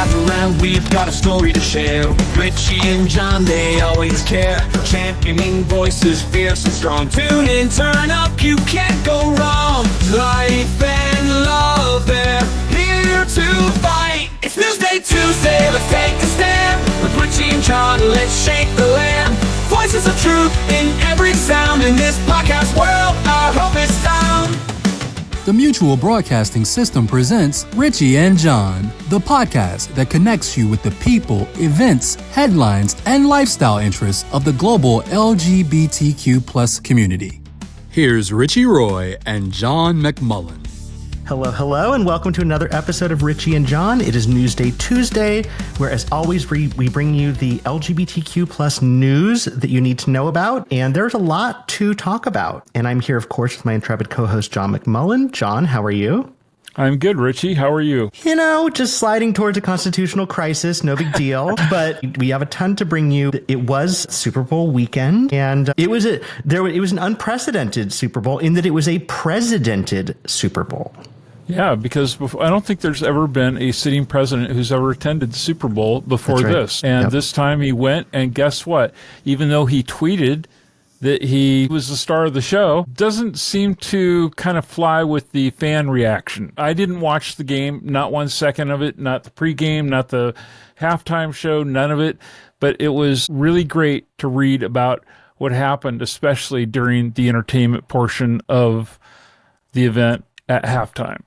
gather round, we've got a story to share. Richie and John, they always care. Championing voices fierce and strong. Tune in, turn up, you can't go wrong. Life and love, they're here to fight. It's Newsday Tuesday, let's take a stand. With Richie and John, let's shake the land. Voices of truth in every sound. In this podcast world, our hope is found. The Mutual Broadcasting System presents Richie and John, the podcast that connects you with the people, events, headlines, and lifestyle interests of the global LGBTQ+ community. Here's Richie Roy and John McMullen. Hello, and welcome to another episode of Richie and John. It is Newsday Tuesday, where, as always, we bring you the LGBTQ+ news that you need to know about, and there's a lot to talk about. And I'm here, of course, with my intrepid co-host, John McMullen. John, how are you? I'm good, Richie. How are you? You know, just sliding towards a constitutional crisis, no big deal. But we have a ton to bring you. It was Super Bowl weekend, and it was an unprecedented Super Bowl in that it was a presidented Super Bowl. Yeah, because I don't think there's ever been a sitting president who's ever attended the Super Bowl before this. And This time he went, and guess what? Even though he tweeted that he was the star of the show, doesn't seem to kind of fly with the fan reaction. I didn't watch the game, not 1 second of it, not the pregame, not the halftime show, none of it. But it was really great to read about what happened, especially during the entertainment portion of the event at halftime.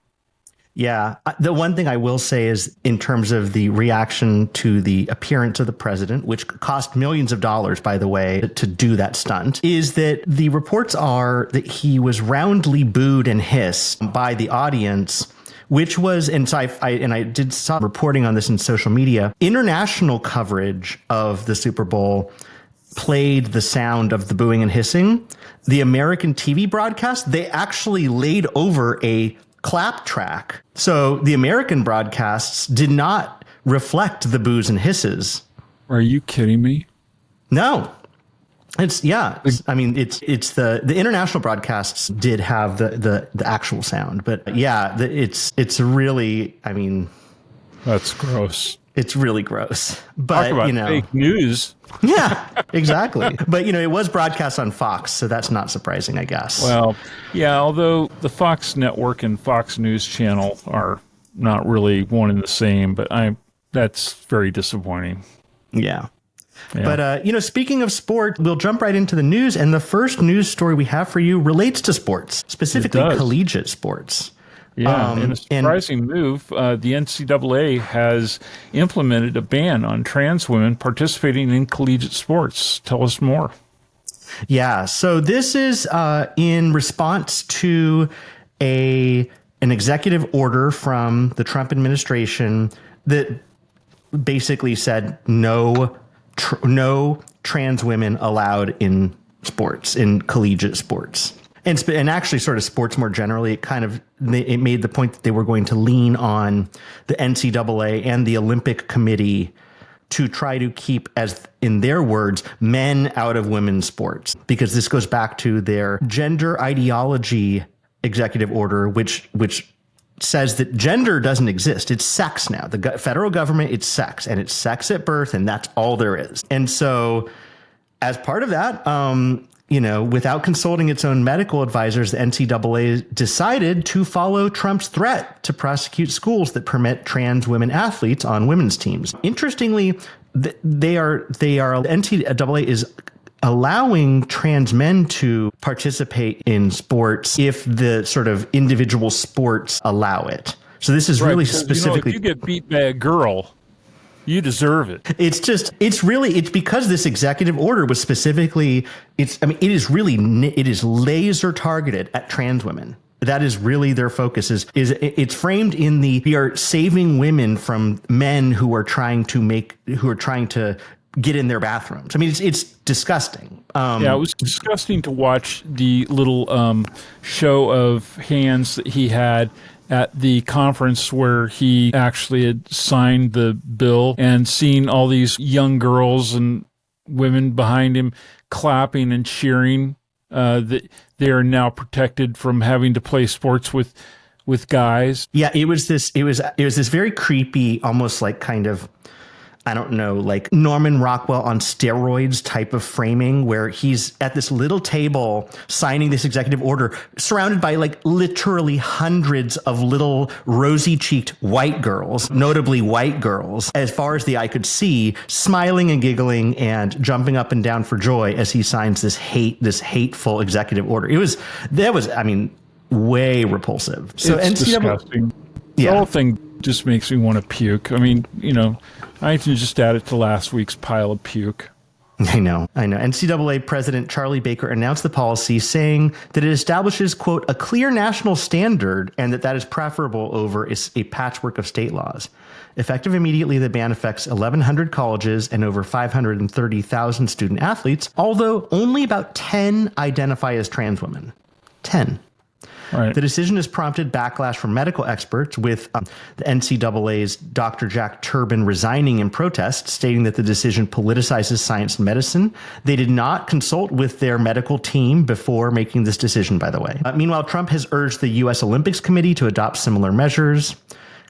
Yeah. The one thing I will say is, in terms of the reaction to the appearance of the president, which cost millions of dollars, by the way, to do that stunt, is that the reports are that he was roundly booed and hissed by the audience, which was, and so I did saw reporting on this in social media. International coverage of the Super Bowl played the sound of the booing and hissing. The American TV broadcast, they actually laid over a clap track. So the American broadcasts did not reflect the boos and hisses. Are you kidding me? No. It's the international broadcasts did have the actual sound, but yeah, it's really, that's gross. It's really gross. But, talk about fake news. Yeah, exactly. But, it was broadcast on Fox, so that's not surprising, I guess. Well, yeah, although the Fox Network and Fox News Channel are not really one and the same, but that's very disappointing. Yeah. But, speaking of sport, we'll jump right into the news. And the first news story we have for you relates to sports, specifically collegiate sports. Yeah, in a surprising move, the NCAA has implemented a ban on trans women participating in collegiate sports. Tell us more. Yeah, so this is in response to an executive order from the Trump administration that basically said no trans women allowed in sports, in collegiate sports. And actually sort of sports more generally, it made the point that they were going to lean on the NCAA and the Olympic Committee to try to keep, as in their words, men out of women's sports, because this goes back to their gender ideology executive order, which says that gender doesn't exist. It's sex now. The federal government, it's sex, and it's sex at birth, and that's all there is. And so as part of that, without consulting its own medical advisors, the NCAA decided to follow Trump's threat to prosecute schools that permit trans women athletes on women's teams. Interestingly, the NCAA is allowing trans men to participate in sports if the sort of individual sports allow it. So this is really specifically. If you get beat by a girl, you deserve it. It's because this executive order was specifically, it is laser targeted at trans women. That is really their focus it's framed in we are saving women from men who are trying to get in their bathrooms. It's disgusting. It was disgusting to watch the little show of hands that he had at the conference where he actually had signed the bill, and seeing all these young girls and women behind him clapping and cheering that they are now protected from having to play sports with with guys. Yeah, it was this very creepy, almost like kind of, I don't know, like Norman Rockwell on steroids type of framing, where he's at this little table signing this executive order surrounded by like literally hundreds of little rosy cheeked white girls, notably white girls, as far as the eye could see, smiling and giggling and jumping up and down for joy as he signs this hateful executive order. That was way repulsive. So it's disgusting. The whole thing just makes me want to puke. I mean, I can just add it to last week's pile of puke. I know. NCAA President Charlie Baker announced the policy, saying that it establishes, quote, a clear national standard and that is preferable over a patchwork of state laws. Effective immediately, the ban affects 1,100 colleges and over 530,000 student athletes, although only about 10 identify as trans women. 10. Right. The decision has prompted backlash from medical experts, with the NCAA's Dr. Jack Turbin resigning in protest, stating that the decision politicizes science and medicine. They did not consult with their medical team before making this decision, by the way. Meanwhile, Trump has urged the U.S. Olympics Committee to adopt similar measures.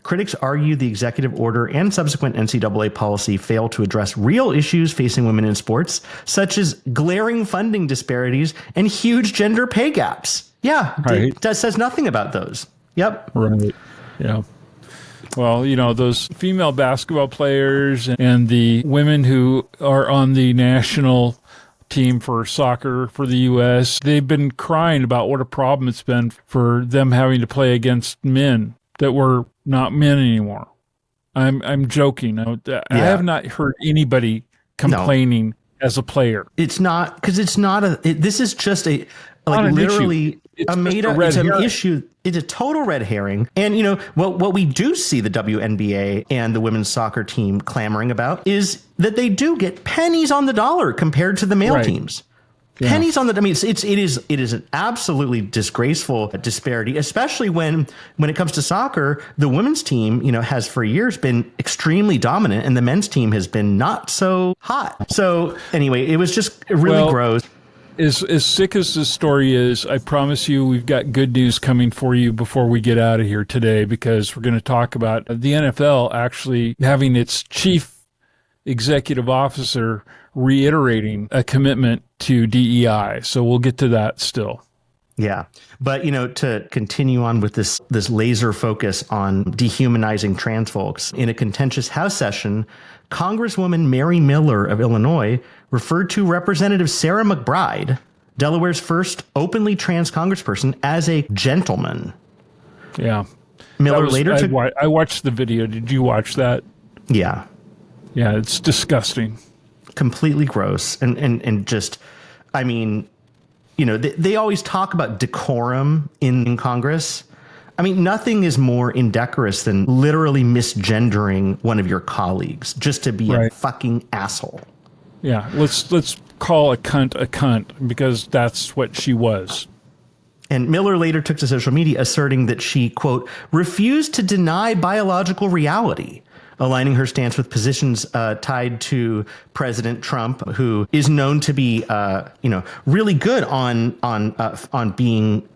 Critics argue the executive order and subsequent NCAA policy fail to address real issues facing women in sports, such as glaring funding disparities and huge gender pay gaps. Yeah, right. It says nothing about those. Yep. Right. Yeah. Well, those female basketball players and the women who are on the national team for soccer for the U.S., they've been crying about what a problem it's been for them having to play against men that were not men anymore. I'm joking. I have not heard anybody complaining as a player. It's not, because it's not this is just a, like, literally it's an issue. It's a total red herring. And, what we do see the WNBA and the women's soccer team clamoring about is that they do get pennies on the dollar compared to the male teams. Yeah. Pennies on the, it is an absolutely disgraceful disparity, especially when it comes to soccer. The women's team, has for years been extremely dominant, and the men's team has been not so hot. So anyway, it was just really gross. As sick as this story is, I promise you we've got good news coming for you before we get out of here today, because we're going to talk about the NFL actually having its chief executive officer reiterating a commitment to DEI. So we'll get to that still. Yeah. But, to continue on with this laser focus on dehumanizing trans folks, in a contentious House session, Congresswoman Mary Miller of Illinois referred to Representative Sarah McBride, Delaware's first openly trans congressperson, as a gentleman. Yeah. Miller I watched the video. Did you watch that? Yeah. Yeah, it's disgusting. Completely gross. And just, they always talk about decorum in Congress. Nothing is more indecorous than literally misgendering one of your colleagues just to be a fucking asshole. Yeah, let's call a cunt, because that's what she was. And Miller later took to social media asserting that she, quote, refused to deny biological reality, aligning her stance with positions tied to President Trump, who is known to be, really good on being,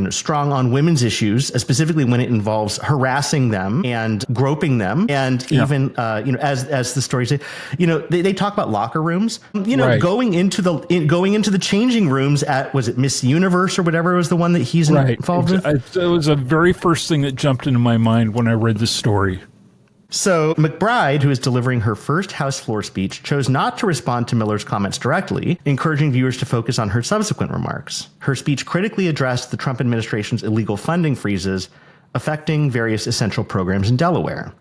strong on women's issues, specifically when it involves harassing them and groping them, and even, as the story says, they talk about locker rooms, going into the changing rooms at, was it Miss Universe or whatever was the one that he's involved with? It was the very first thing that jumped into my mind when I read this story. So McBride, who is delivering her first House floor speech, chose not to respond to Miller's comments directly, encouraging viewers to focus on her subsequent remarks. Her speech critically addressed the Trump administration's illegal funding freezes affecting various essential programs in Delaware.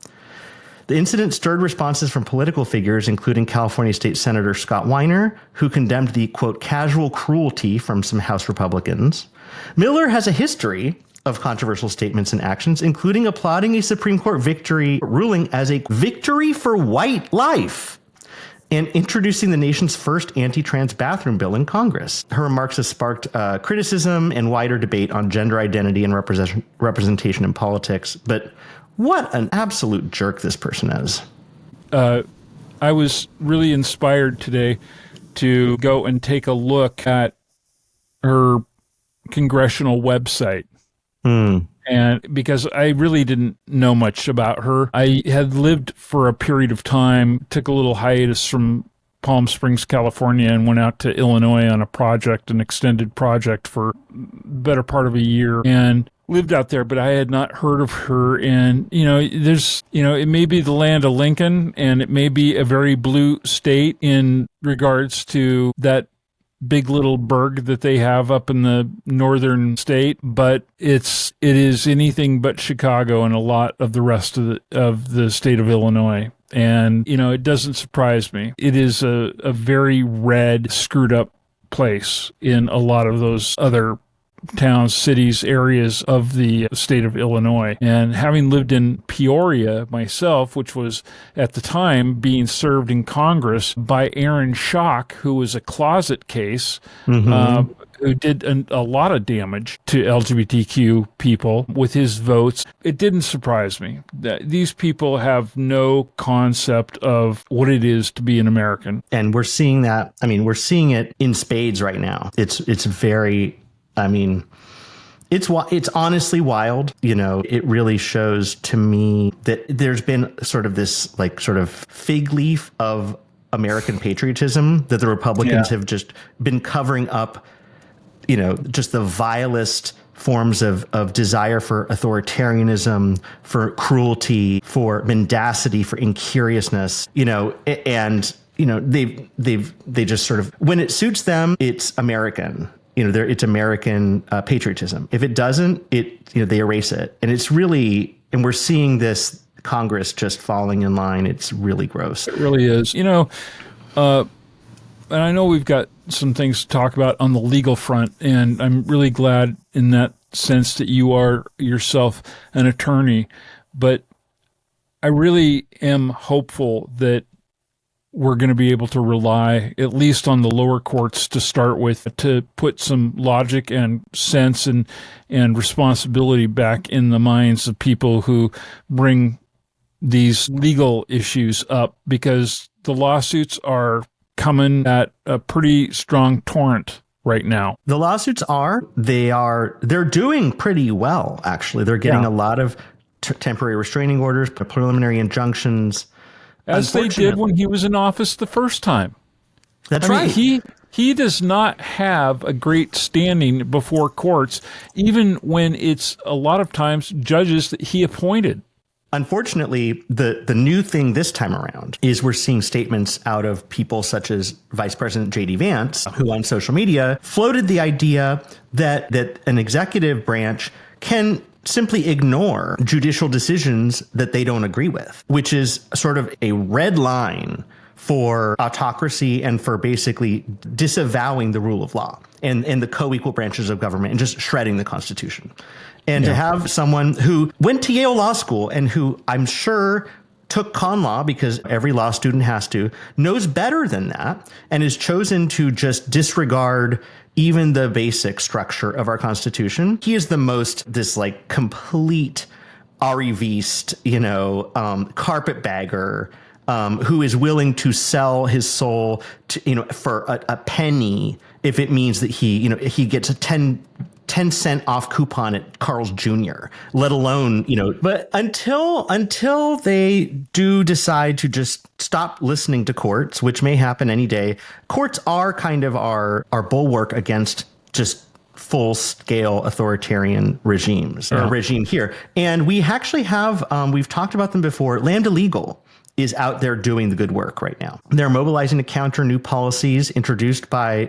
The incident stirred responses from political figures, including California State Senator Scott Weiner, who condemned the, quote, casual cruelty from some House Republicans. Miller has a history of controversial statements and actions, including applauding a Supreme Court victory ruling as a victory for white life and introducing the nation's first anti-trans bathroom bill in Congress. Her remarks have sparked criticism and wider debate on gender identity and representation in politics. But what an absolute jerk this person is. I was really inspired today to go and take a look at her congressional website. And because I really didn't know much about her, I had lived for a period of time, took a little hiatus from Palm Springs, California, and went out to Illinois on a project, an extended project for better part of a year, and lived out there, but I had not heard of her. And, it may be the land of Lincoln, and it may be a very blue state in regards to that big little burg that they have up in the northern state, but it is anything but Chicago and a lot of the rest of the state of Illinois. And, it doesn't surprise me. It is a very red, screwed up place in a lot of those other towns, cities, areas of the state of Illinois. And having lived in Peoria myself, which was at the time being served in Congress by Aaron Schock, who was a closet case, who did a lot of damage to LGBTQ people with his votes, it didn't surprise me that these people have no concept of what it is to be an American. And we're seeing that. I mean, we're seeing it in spades right now. It's very, I mean, it's honestly wild. It really shows to me that there's been sort of this sort of fig leaf of American patriotism that the Republicans have just been covering up, just the vilest forms of desire for authoritarianism, for cruelty, for mendacity, for incuriousness, and they just sort of, when it suits them, it's American. It's American patriotism. If it doesn't, they erase it. And it's really, and we're seeing this Congress just falling in line. It's really gross. It really is. And I know we've got some things to talk about on the legal front, and I'm really glad in that sense that you are yourself an attorney. But I really am hopeful that we're going to be able to rely at least on the lower courts to start with, to put some logic and sense and responsibility back in the minds of people who bring these legal issues up, because the lawsuits are coming at a pretty strong torrent right now. The lawsuits they're doing pretty well, actually. They're getting a lot of temporary restraining orders, preliminary injunctions. As they did when he was in office the first time. That's right. He does not have a great standing before courts, even when it's a lot of times judges that he appointed. Unfortunately, the new thing this time around is we're seeing statements out of people such as Vice President J.D. Vance, who on social media floated the idea that an executive branch can simply ignore judicial decisions that they don't agree with, which is sort of a red line for autocracy and for basically disavowing the rule of law and the co-equal branches of government and just shredding the Constitution. And to have someone who went to Yale Law School and who I'm sure took con law, because every law student has to, knows better than that, and has chosen to just disregard even the basic structure of our Constitution. He is the most complete arriviste, carpetbagger, who is willing to sell his soul to, for a penny if it means that he gets a 10-cent off coupon at Carl's Jr., let alone, but until they do decide to just stop listening to courts, which may happen any day, courts are kind of our bulwark against just full-scale authoritarian regimes, regime here. And we actually have, we've talked about them before, Lambda Legal is out there doing the good work right now. They're mobilizing to counter new policies introduced by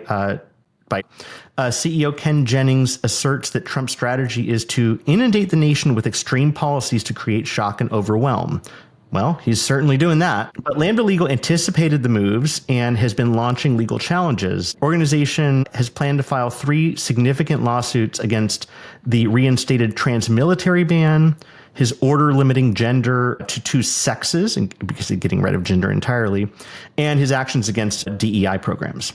CEO Ken Jennings asserts that Trump's strategy is to inundate the nation with extreme policies to create shock and overwhelm. Well, he's certainly doing that. But Lambda Legal anticipated the moves and has been launching legal challenges. Organization has planned to file 3 significant lawsuits against the reinstated trans military ban, his order limiting gender to 2 sexes, because he's getting rid of gender entirely, and his actions against DEI programs.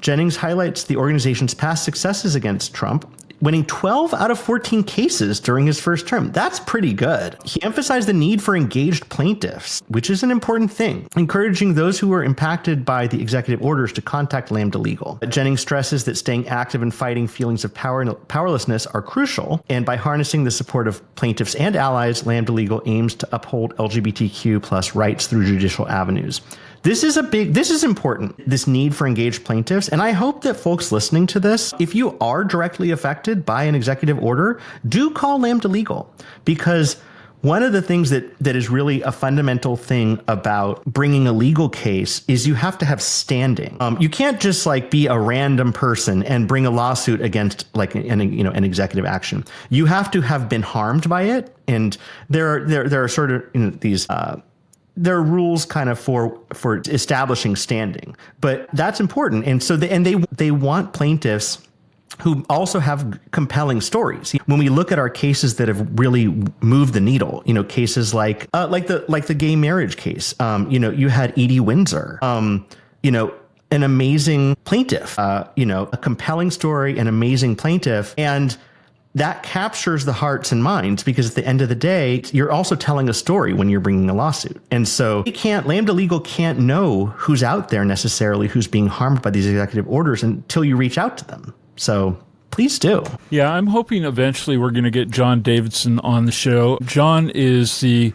Jennings highlights the organization's past successes against Trump, winning 12 out of 14 cases during his first term. That's pretty good. He emphasized the need for engaged plaintiffs, which is an important thing, encouraging those who were impacted by the executive orders to contact Lambda Legal. Jennings stresses that staying active and fighting feelings of powerlessness are crucial, and by harnessing the support of plaintiffs and allies, Lambda Legal aims to uphold LGBTQ plus rights through judicial avenues. This is important, this need for engaged plaintiffs. And I hope that folks listening to this, if you are directly affected by an executive order, do call Lambda Legal, because one of the things that is really a fundamental thing about bringing a legal case is you have to have standing. You can't just like be a random person and bring a lawsuit against like an executive action. You have to have been harmed by it, and there are sort of these. There are rules kind of for establishing standing, but that's important. And so they want plaintiffs who also have compelling stories. When we look at our cases that have really moved the needle, cases like the gay marriage case, you had Edie Windsor, an amazing plaintiff, a compelling story, an amazing plaintiff. And that captures the hearts and minds, because at the end of the day, you're also telling a story when you're bringing a lawsuit. And so Lambda Legal can't know who's out there necessarily, who's being harmed by these executive orders until you reach out to them. So please do. Yeah, I'm hoping eventually we're going to get John Davidson on the show. John is the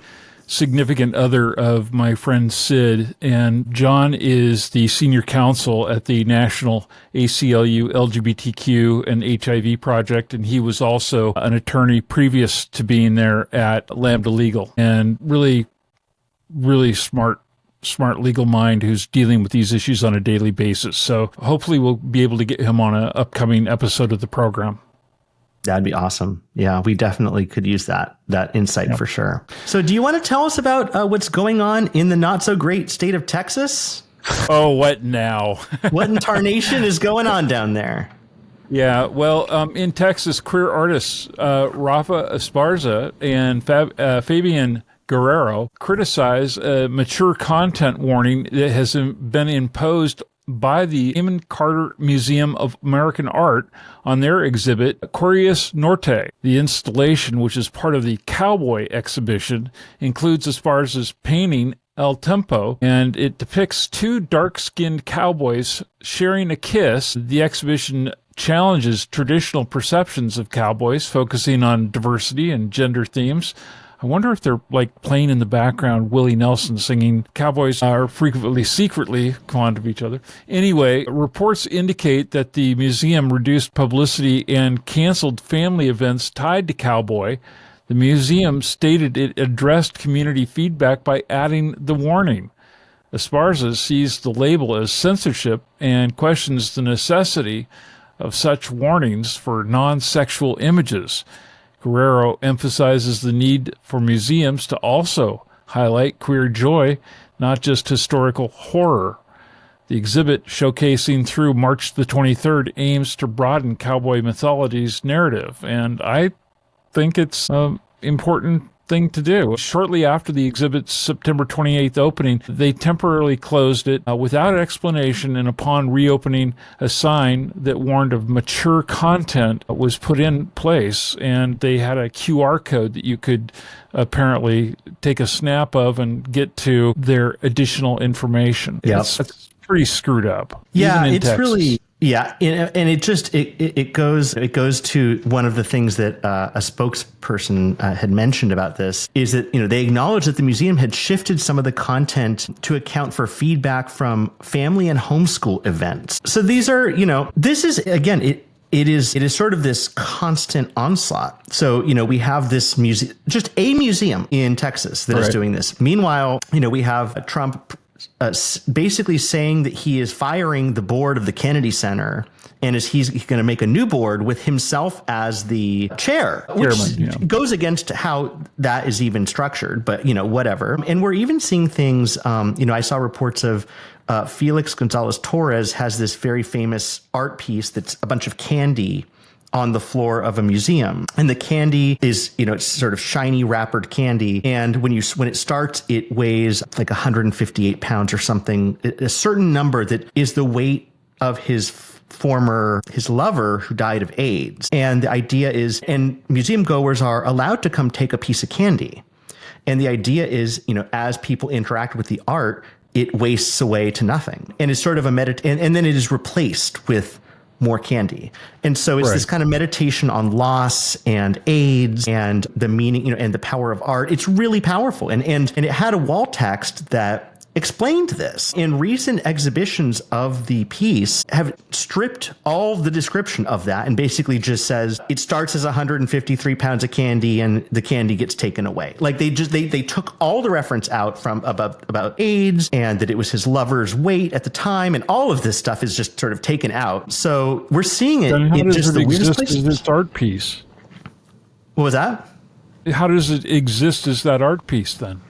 significant other of my friend Sid, and John is the senior counsel at the National ACLU LGBTQ and HIV project, and he was also an attorney previous to being there at Lambda Legal, and really smart legal mind who's dealing with these issues on a daily basis. So hopefully we'll be able to get him on an upcoming episode of the program. That'd be awesome. Yeah, we definitely could use that insight for sure. So do you want to tell us about what's going on in the not so great state of Texas? Oh, what now? What in tarnation is going on down there? Yeah, well, in Texas, queer artists Rafa Esparza and Fabian Guerrero criticize a mature content warning that has been imposed by the Eamon Carter Museum of American Art on their exhibit, Curious Norte. The installation, which is part of the Cowboy exhibition, includes Esparza's painting El Tempo, and it depicts two dark-skinned cowboys sharing a kiss. The exhibition challenges traditional perceptions of cowboys, focusing on diversity and gender themes. I wonder if they're like playing in the background Willie Nelson singing "Cowboys Are Frequently Secretly Fond of Each Other." Anyway, reports indicate that the museum reduced publicity and canceled family events tied to Cowboy. The museum stated it addressed community feedback by adding the warning. Esparza sees the label as censorship and questions the necessity of such warnings for non-sexual images. Guerrero emphasizes the need for museums to also highlight queer joy, not just historical horror. The exhibit, showcasing through March the 23rd, aims to broaden cowboy mythology's narrative, and I think it's an important thing to do. Shortly after the exhibit's September 28th opening, they temporarily closed it without explanation, and upon reopening, a sign that warned of mature content was put in place, and they had a QR code that you could apparently take a snap of and get to their additional information. Yeah, it's pretty screwed up. Yeah, it's Texas. really... Yeah, and it goes to one of the things that a spokesperson had mentioned about this is that they acknowledge that the museum had shifted some of the content to account for feedback from family and homeschool events. So these are this is again it is sort of this constant onslaught. So we have this museum, just a museum in Texas that is doing this. Meanwhile, we have Trump basically saying that he is firing the board of the Kennedy Center, and he's going to make a new board with himself as the chair, which goes against how that is even structured, but whatever. And we're even seeing things, I saw reports of Felix Gonzalez Torres has this very famous art piece that's a bunch of candy on the floor of a museum, and the candy is it's sort of shiny wrappered candy, and when it starts, it weighs like 158 pounds or something, a certain number that is the weight of his his lover who died of AIDS. And the idea is, and museum goers are allowed to come take a piece of candy. And the idea is, as people interact with the art, it wastes away to nothing. And it's sort of and then it is replaced with more candy. And so it's this kind of meditation on loss and AIDS and the meaning, and the power of art. It's really powerful. And it had a wall text that explained this. In recent exhibitions of the piece have stripped all the description of that and basically just says it starts as 153 pounds of candy and the candy gets taken away. Like they took all the reference out from about AIDS and that it was his lover's weight at the time, and all of this stuff is just sort of taken out. So we're seeing it in just the weirdest places. As its art piece? What was that? How does it exist as that art piece then?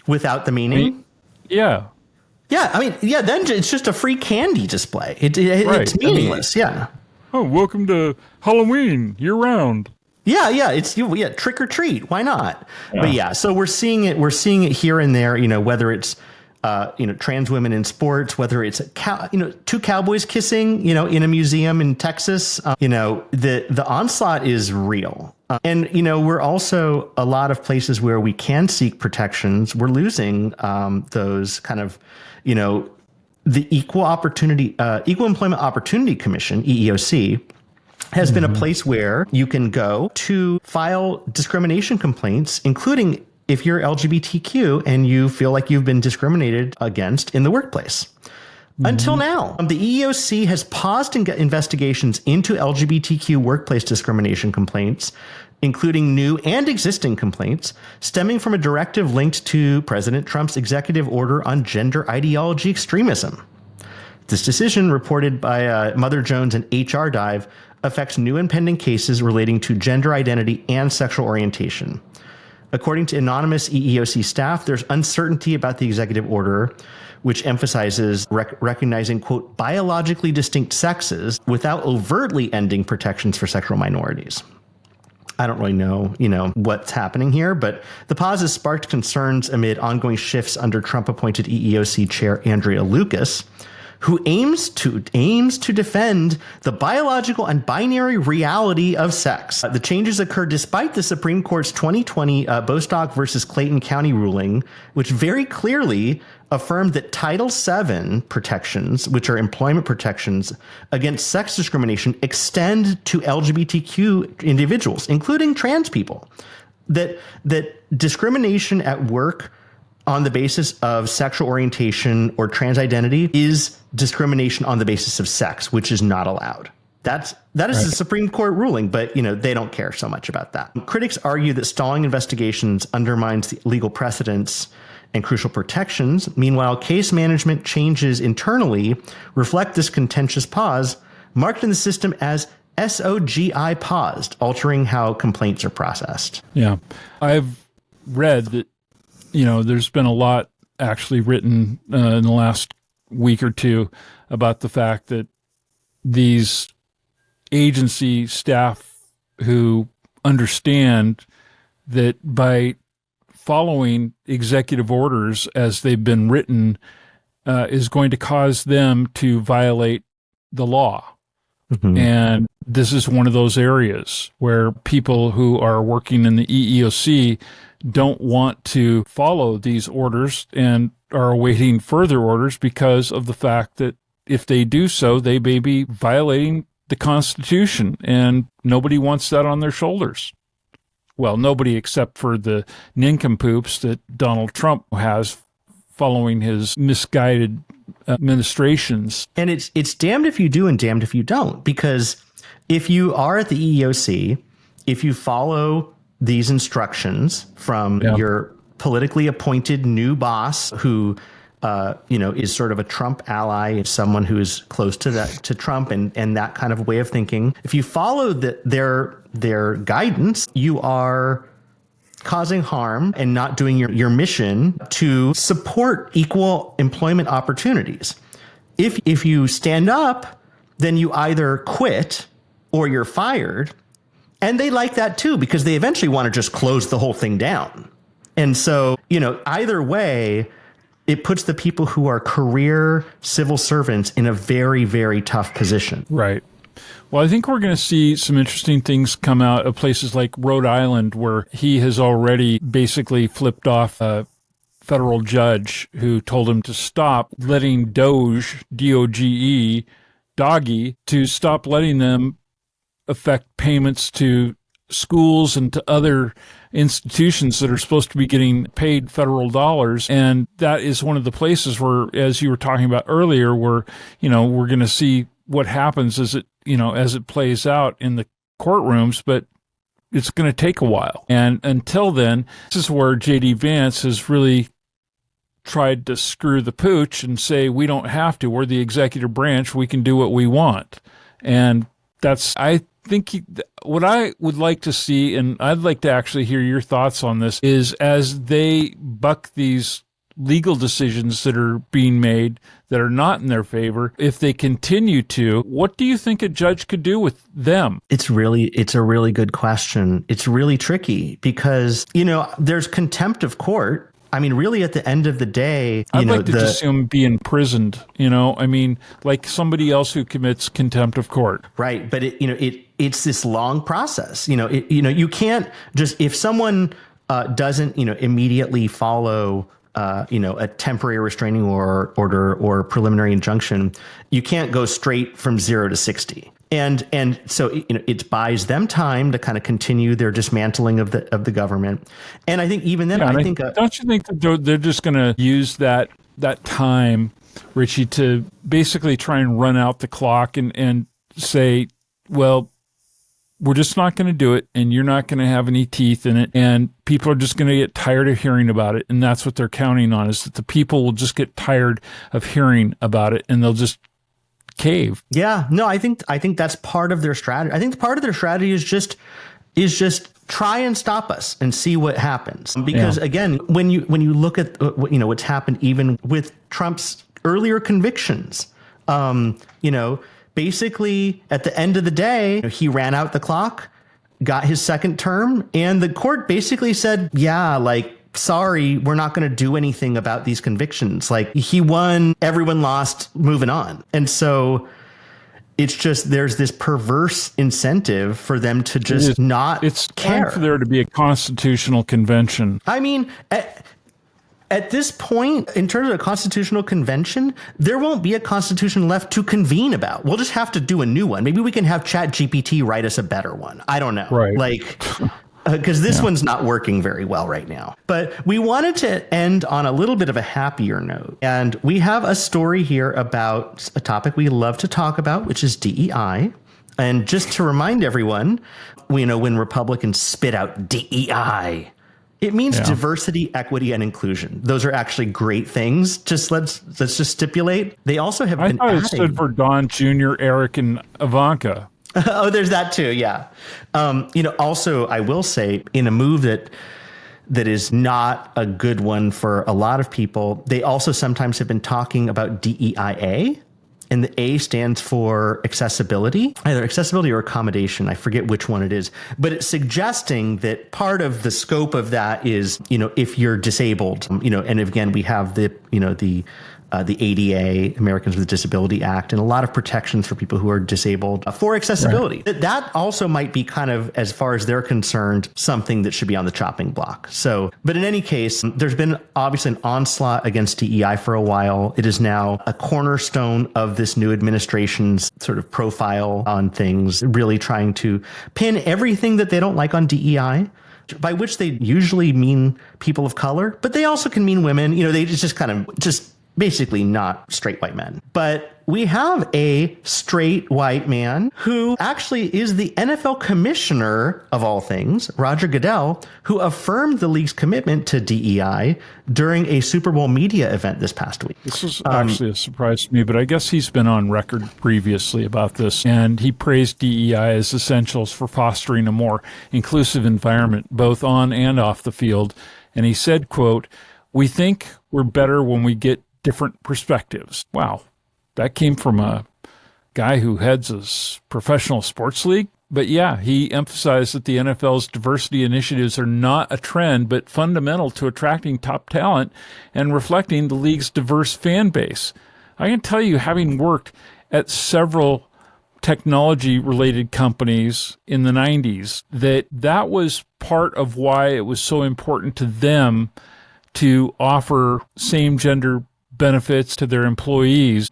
Without the meaning? Yeah. Yeah, then it's just a free candy display. It's meaningless, Oh, welcome to Halloween year-round. Yeah, it's trick or treat. Why not? Yeah. But so we're seeing it here and there, whether it's trans women in sports, whether it's two cowboys kissing, in a museum in Texas, the onslaught is real. And, we're also a lot of places where we can seek protections. We're losing those kind of, the Equal Employment Opportunity Commission, EEOC, has been a place where you can go to file discrimination complaints, including if you're LGBTQ and you feel like you've been discriminated against in the workplace. Until now, the EEOC has paused investigations into LGBTQ workplace discrimination complaints, including new and existing complaints stemming from a directive linked to President Trump's executive order on gender ideology extremism. This decision, reported by Mother Jones and HR Dive, affects new and pending cases relating to gender identity and sexual orientation. According to anonymous EEOC staff, there's uncertainty about the executive order, which emphasizes recognizing, quote, biologically distinct sexes without overtly ending protections for sexual minorities. I don't really know, what's happening here, but the pause has sparked concerns amid ongoing shifts under Trump-appointed EEOC Chair Andrea Lucas, who aims to defend the biological and binary reality of sex. The changes occur despite the Supreme Court's 2020 Bostock versus Clayton County ruling, which very clearly affirmed that Title VII protections, which are employment protections against sex discrimination, extend to LGBTQ individuals, including trans people. That discrimination at work on the basis of sexual orientation or trans identity is discrimination on the basis of sex, which is not allowed. That is the Supreme Court ruling, but they don't care so much about that. Critics argue that stalling investigations undermines the legal precedents and crucial protections. Meanwhile, case management changes internally reflect this contentious pause, marked in the system as SOGI paused, altering how complaints are processed. Yeah. I've read that, there's been a lot actually written in the last week or two about the fact that these agency staff who understand that by following executive orders as they've been written is going to cause them to violate the law. Mm-hmm. And this is one of those areas where people who are working in the EEOC don't want to follow these orders and are awaiting further orders because of the fact that if they do so, they may be violating the Constitution, and nobody wants that on their shoulders. Well, nobody except for the nincompoops that Donald Trump has following his misguided administrations. And it's damned if you do and damned if you don't, because if you are at the EEOC, if you follow these instructions from your politically appointed new boss who is sort of a Trump ally, someone who is close to Trump and that kind of way of thinking. If you follow their guidance, you are causing harm and not doing your mission to support equal employment opportunities. If you stand up, then you either quit or you're fired. And they like that too, because they eventually want to just close the whole thing down. And so, either way, it puts the people who are career civil servants in a very, very tough position. Right. Well, I think we're going to see some interesting things come out of places like Rhode Island, where he has already basically flipped off a federal judge who told him to stop letting Doge, D-O-G-E, doggy, to stop letting them affect payments to schools and to other institutions that are supposed to be getting paid federal dollars. And that is one of the places where, as you were talking about earlier, where, we're going to see what happens as it plays out in the courtrooms, but it's going to take a while. And until then, this is where J.D. Vance has really tried to screw the pooch and say, we don't have to. We're the executive branch. We can do what we want. And I think what I would like to see, and I'd like to actually hear your thoughts on this, is as they buck these legal decisions that are being made that are not in their favor, if they continue to, what do you think a judge could do with them? It's a really good question. It's really tricky because, there's contempt of court. I mean, really, at the end of the day, I'd like to just see him be imprisoned, like somebody else who commits contempt of court. Right. But it's this long process. You can't just, if someone doesn't, immediately follow a temporary restraining order or preliminary injunction, you can't go straight from 0 to 60. And so it buys them time to kind of continue their dismantling of the government. And I think even then, don't you think that they're just going to use that time, Richie, to basically try and run out the clock and say, well, we're just not going to do it, and you're not going to have any teeth in it, and people are just going to get tired of hearing about it, and that's what they're counting on, is that the people will just get tired of hearing about it, and they'll just cave. Yeah, no, I think that's part of their strategy. I think part of their strategy is just try and stop us and see what happens. Because again, when you look at what's happened even with Trump's earlier convictions, basically at the end of the day, he ran out the clock, got his second term, and the court basically said, sorry, we're not going to do anything about these convictions. Like, he won, everyone lost, moving on. And so it's just, there's this perverse incentive for them to just not care. It's time for there to be a constitutional convention. I mean, at this point, in terms of a constitutional convention, there won't be a constitution left to convene about. We'll just have to do a new one. Maybe we can have ChatGPT write us a better one. I don't know. Right. Because this one's not working very well right now. But we wanted to end on a little bit of a happier note. And we have a story here about a topic we love to talk about, which is DEI. And just to remind everyone, when Republicans spit out DEI, it means diversity, equity, and inclusion. Those are actually great things. Just let's just stipulate. They also have been adding. I thought it stood for Don Jr., Eric, and Ivanka. Oh, there's that too. Yeah. Also, I will say, in a move that is not a good one for a lot of people, they also sometimes have been talking about DEIA, and the A stands for accessibility, either accessibility or accommodation. I forget which one it is, but it's suggesting that part of the scope of that is, if you're disabled, and again, we have the ADA, Americans with Disability Act, and a lot of protections for people who are disabled for accessibility. Right. That also might be kind of, as far as they're concerned, something that should be on the chopping block. So, but in any case, there's been obviously an onslaught against DEI for a while. It is now a cornerstone of this new administration's sort of profile on things, really trying to pin everything that they don't like on DEI, by which they usually mean people of color, but they also can mean women. They just kind of basically not straight white men. But we have a straight white man who actually is the NFL commissioner of all things, Roger Goodell, who affirmed the league's commitment to DEI during a Super Bowl media event this past week. This was actually a surprise to me, but I guess he's been on record previously about this, and he praised DEI as essentials for fostering a more inclusive environment, both on and off the field. And he said, quote, "We think we're better when we get different perspectives." Wow. That came from a guy who heads a professional sports league. But yeah, he emphasized that the NFL's diversity initiatives are not a trend, but fundamental to attracting top talent and reflecting the league's diverse fan base. I can tell you, having worked at several technology-related companies in the 90s, that was part of why it was so important to them to offer same-gender benefits to their employees,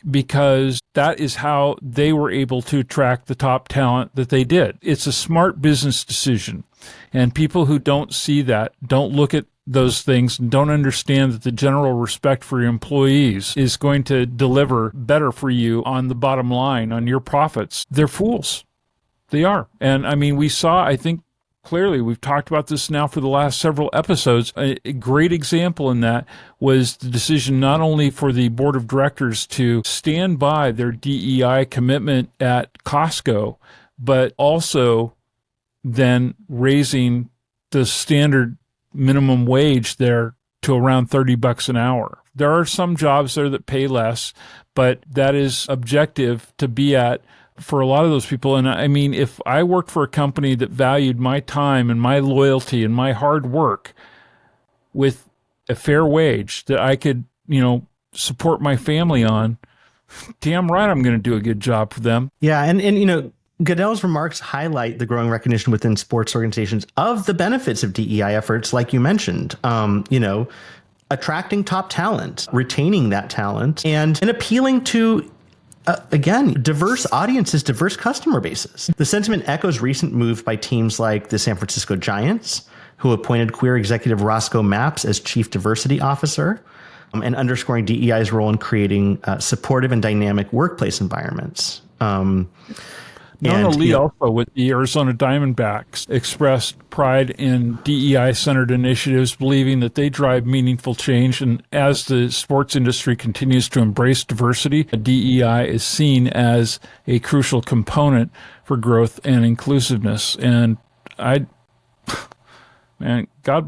because that is how they were able to attract the top talent that they did. It's a smart business decision. And people who don't see that, don't look at those things, and don't understand that the general respect for your employees is going to deliver better for you on the bottom line, on your profits, they're fools. They are. And I mean, we saw, I think, clearly, we've talked about this now for the last several episodes. A great example in that was the decision not only for the board of directors to stand by their DEI commitment at Costco, but also then raising the standard minimum wage there to around $30 an hour. There are some jobs there that pay less, but that is objective to be at for a lot of those people. And I mean, if I worked for a company that valued my time and my loyalty and my hard work with a fair wage that I could, support my family on, damn right I'm going to do a good job for them. Yeah. And Goodell's remarks highlight the growing recognition within sports organizations of the benefits of DEI efforts, like you mentioned, attracting top talent, retaining that talent, and appealing to again, diverse audiences, diverse customer bases. The sentiment echoes recent moves by teams like the San Francisco Giants, who appointed queer executive Roscoe Mapps as chief diversity officer, and underscoring DEI's role in creating supportive and dynamic workplace environments. Nona Lee also with the Arizona Diamondbacks expressed pride in DEI-centered initiatives, believing that they drive meaningful change. And as the sports industry continues to embrace diversity, DEI is seen as a crucial component for growth and inclusiveness. And God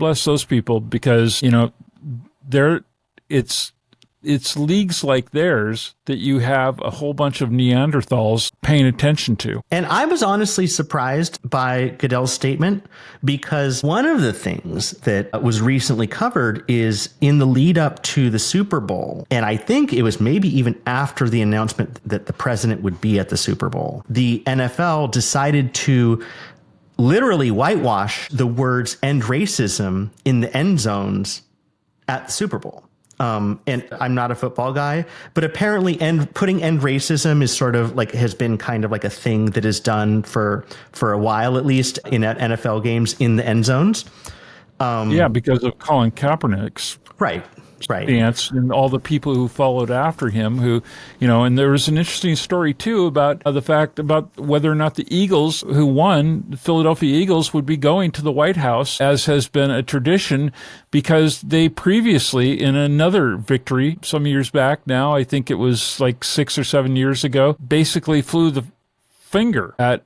bless those people, because, it's leagues like theirs that you have a whole bunch of Neanderthals paying attention to. And I was honestly surprised by Goodell's statement, because one of the things that was recently covered is in the lead up to the Super Bowl. And I think it was maybe even after the announcement that the president would be at the Super Bowl, the NFL decided to literally whitewash the words "end racism" in the end zones at the Super Bowl. And I'm not a football guy, but apparently putting end racism is sort of like, has been kind of like a thing that is done for a while, at least in NFL games in the end zones. Because of Colin Kaepernick's right. stance and all the people who followed after him, who, and there was an interesting story too about the fact about whether or not the Eagles, who won, the Philadelphia Eagles, would be going to the White House, as has been a tradition, because they previously, in another victory some years back now, I think it was like 6 or 7 years ago, basically flew the finger at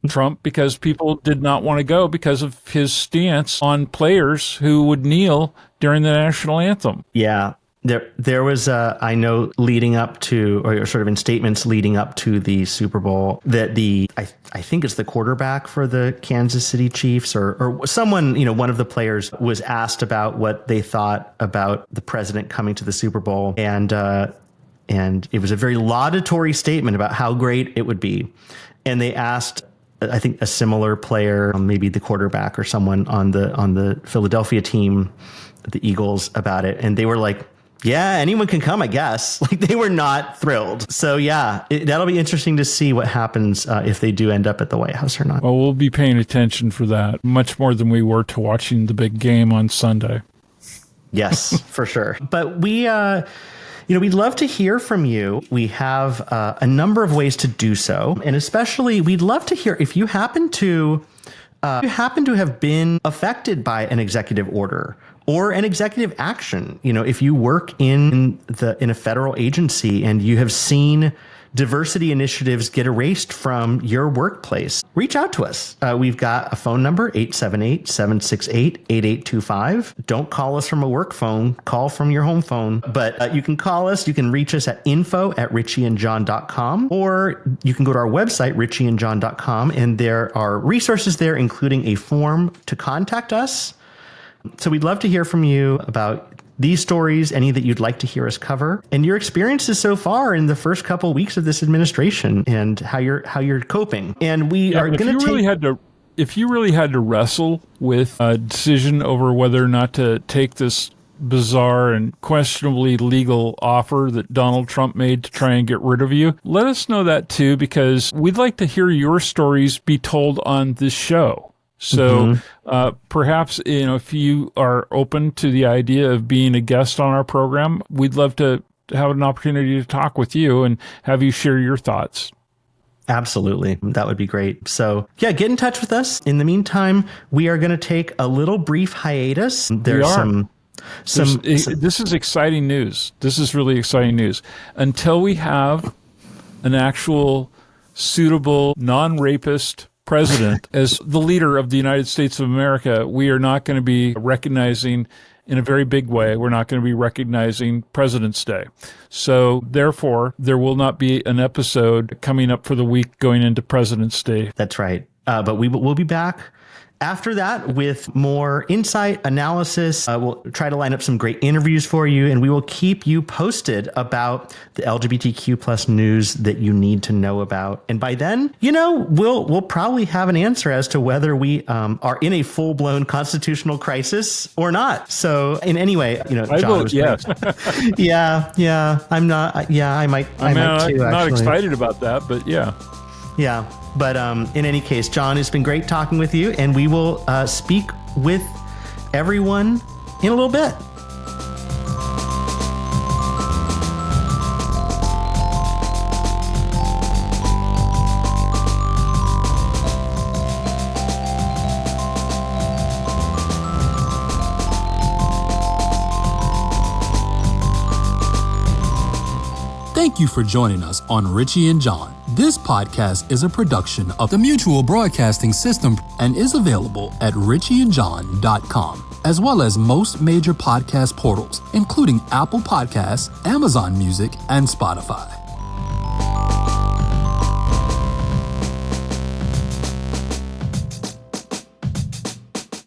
Trump because people did not want to go because of his stance on players who would kneel during the national anthem. Yeah. There was, I know, leading up to, or sort of in statements leading up to the Super Bowl, that I think it's the quarterback for the Kansas City Chiefs or someone, one of the players was asked about what they thought about the president coming to the Super Bowl. And it was a very laudatory statement about how great it would be. And they asked, I think, a similar player, maybe the quarterback or someone on the Philadelphia team, the Eagles, about it. And they were like, yeah, anyone can come, I guess. Like, they were not thrilled. So, yeah, that'll be interesting to see what happens if they do end up at the White House or not. Well, we'll be paying attention for that much more than we were to watching the big game on Sunday. Yes, for sure. But we'd love to hear from you. We have a number of ways to do so. And especially, we'd love to hear if you happen to have been affected by an executive order or an executive action. If you work in a federal agency and you have seen diversity initiatives get erased from your workplace, reach out to us. We've got a phone number, 878-768-8825. Don't call us from a work phone, call from your home phone. But you can call us, you can reach us at info@richieandjohn.com, or you can go to our website, richieandjohn.com, and there are resources there, including a form to contact us. So we'd love to hear from you about these stories, any that you'd like to hear us cover, and your experiences so far in the first couple of weeks of this administration, and how you're coping. And we are going to if you really had to wrestle with a decision over whether or not to take this bizarre and questionably legal offer that Donald Trump made to try and get rid of you, let us know that too, because we'd like to hear your stories be told on this show. So perhaps, if you are open to the idea of being a guest on our program, we'd love to have an opportunity to talk with you and have you share your thoughts. Absolutely. That would be great. So yeah, get in touch with us. In the meantime, we are going to take a little brief hiatus. There's this is exciting news. This is really exciting news. Until we have an actual suitable non-rapist president as the leader of the United States of America, we are not going to be recognizing in a very big way. We're not going to be recognizing President's Day. So therefore, there will not be an episode coming up for the week going into President's Day. That's right. But we'll be back after that with more insight, analysis. We'll try to line up some great interviews for you, and we will keep you posted about the LGBTQ plus news that you need to know about. And by then, we'll probably have an answer as to whether we are in a full-blown constitutional crisis or not. So in any way, John, I vote yes. Yeah. I'm not. Yeah, I might too. I'm not actually excited about that, but yeah. Yeah. But in any case, John, it's been great talking with you, and we will speak with everyone in a little bit. Thank you for joining us on Richie and John. This podcast is a production of the Mutual Broadcasting System and is available at richieandjohn.com, as well as most major podcast portals, including Apple Podcasts, Amazon Music, and Spotify.